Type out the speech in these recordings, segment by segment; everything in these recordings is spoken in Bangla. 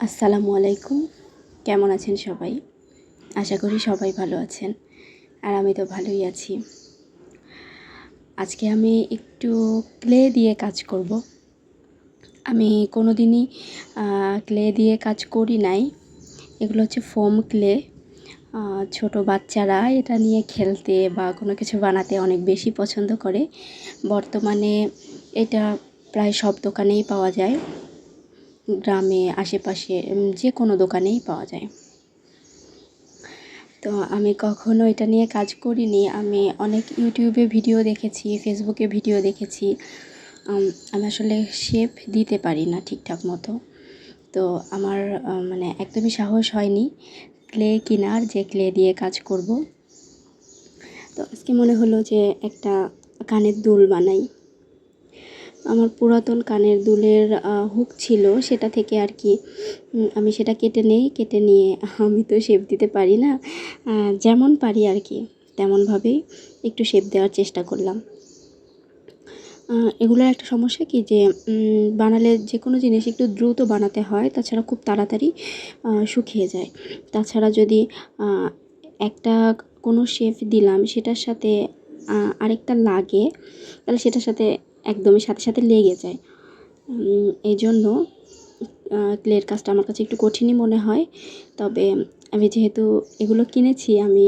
আসসালামু আলাইকুম। কেমন আছেন সবাই? আশা করি সবাই ভালো আছেন। আর আমি তো ভালোই আছি। আজকে আমি একটু ক্লে দিয়ে কাজ করব। আমি কোনোদিনই ক্লে দিয়ে কাজ করি নাই। এগুলো হচ্ছে ফোম ক্লে। ছোট বাচ্চারা এটা নিয়ে খেলতে বা কোনো কিছু বানাতে অনেক বেশি পছন্দ করে। বর্তমানে এটা প্রায় সব দোকানেই পাওয়া যায়। গ্রামে আশেপাশে যে কোনো দোকানেই পাওয়া যায়। তো আমি কখনো এটা নিয়ে কাজ করিনি। আমি অনেক ইউটিউবে ভিডিও দেখেছি, ফেসবুকে ভিডিও দেখেছি। আমি আসলে শেপ দিতে পারি না ঠিকঠাক মতো। তো আমার মানে একদমই সাহস হয়নি ক্লে কেনার, যে ক্লে দিয়ে কাজ করব। তো আজকে মনে হলো যে একটা কানের দুল বানাই। আমার পুরাতন কানের দুলের হুক ছিল, সেটা থেকে আর কি আমি সেটা কেটে নিয়ে আমি তো শেপ দিতে পারি না, যেমন পারি আর কি তেমনভাবেই একটু শেপ দেওয়ার চেষ্টা করলাম। এগুলোর একটা সমস্যা কি যে বানালে যে কোনো জিনিস একটু দ্রুত বানাতে হয়, তাছাড়া খুব তাড়াতাড়ি শুকিয়ে যায়। তাছাড়া যদি একটা কোনো শেপ দিলাম সেটার সাথে আরেকটা লাগে, তাহলে সেটার সাথে একদমই সাথে সাথে লেগে যায়। এই জন্য ক্লের কাজটা আমার কাছে একটু কঠিনই মনে হয়। তবে আমি যেহেতু এগুলো কিনেছি, আমি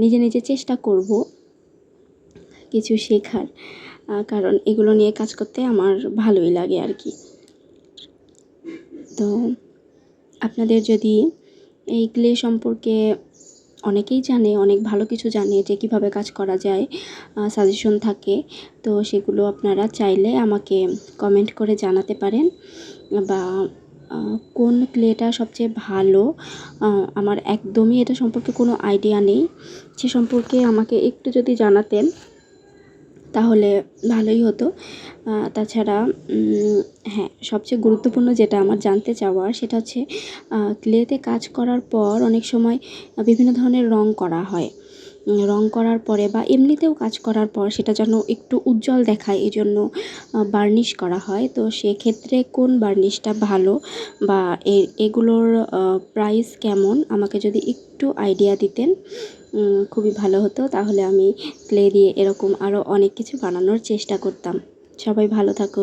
নিজে নিজে চেষ্টা করব কিছু শেখার, কারণ এগুলো নিয়ে কাজ করতে আমার ভালোই লাগে আর কি। তো আপনাদের যদি এই ক্লে সম্পর্কে অনেকেই জানে, অনেক ভালো কিছু জানে যে কীভাবে কাজ করা যায়, সাজেশন থাকে, তো সেগুলো আপনারা চাইলে আমাকে কমেন্ট করে জানাতে পারেন। বা কোন ক্লেটা সবচেয়ে ভালো, আমার একদমই এটা সম্পর্কে কোনো আইডিয়া নেই, সে সম্পর্কে আমাকে একটু যদি জানাতেন তাহলে ভালোই হতো। তাছাড়া হ্যাঁ, সবচেয়ে গুরুত্বপূর্ণ যেটা আমার জানতে চাওয়ার, সেটা হচ্ছে ক্লেতে কাজ করার পর অনেক সময় বিভিন্ন ধরনের রং করা হয়। রং করার পরে বা এমনিতেও কাজ করার পর সেটা যেন একটু উজ্জ্বল দেখায়, এই জন্য বার্নিশ করা হয়। তো সেক্ষেত্রে কোন বার্নিশটা ভালো বা এগুলোর প্রাইস কেমন, আমাকে যদি একটু আইডিয়া দিতেন খুবই ভালো হতো। তাহলে আমি ক্লে দিয়ে এরকম আরও অনেক কিছু বানানোর চেষ্টা করতাম। সবাই ভালো থাকুন।